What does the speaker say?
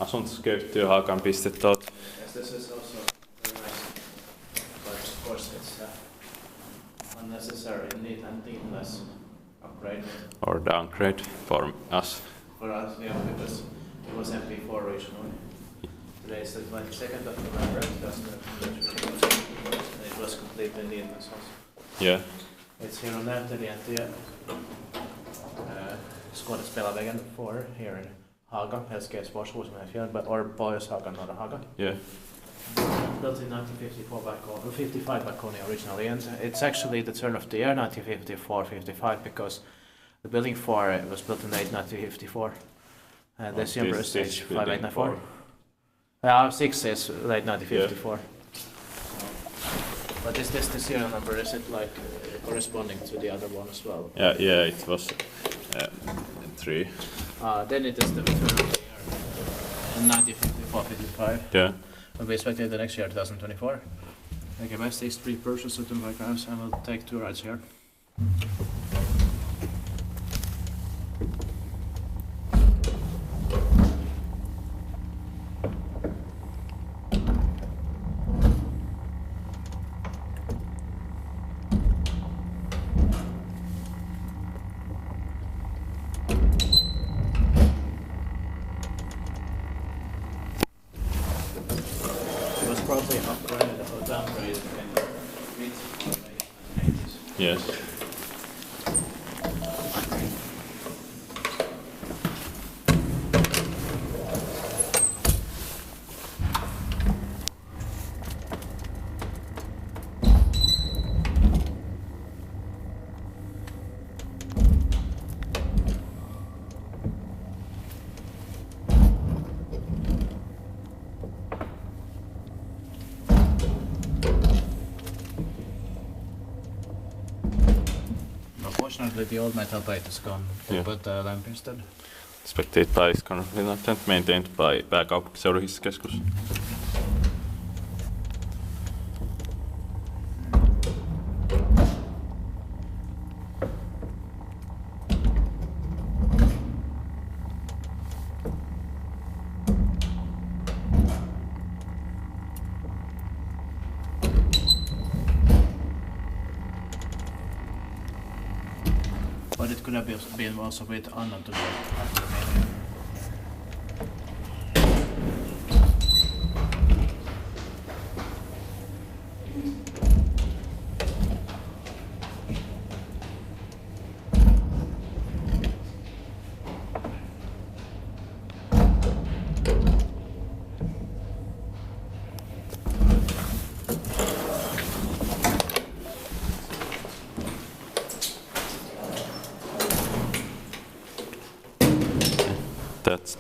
asuntoskeuttiö Haagan pistettot. Yes, this is also very nice, but of course it's unnecessary, neat and needless upgrade. Or downgrade for us. For us, yeah, because it was MP4 originally. Today is the 22nd of November, 2023. It was completely needless also. Yeah. It's here on Näyttelijäntie, Skådespelarvägen 4 here in Haaga, Helsinki Sportshuset, but or Boys Haaga, not Haaga. Yeah. Built in 1954 by Kone, 55 by Kone originally, and it's actually the turn of the year 1954-55 because the building 4 was built in late 1954. And this number is 5894. 6 is late 1954. Yeah. But is this the serial number? Is it like corresponding to the other one as well? Yeah, it was 3. Then it is the turn of the year in 1954-55. Yeah. We'll be expecting the next year, 2024. Okay, best takes 3 purchase of the backgrounds and we'll take 2 rides here. Probably upgraded or downgraded in the mid-80s. Yes. Unfortunately, the old metal plate is gone. We'll put the lamp instead. Spectator is currently not maintained by pääkaupunkiseudun hissakeskus. But it could have been also with unknown to the That's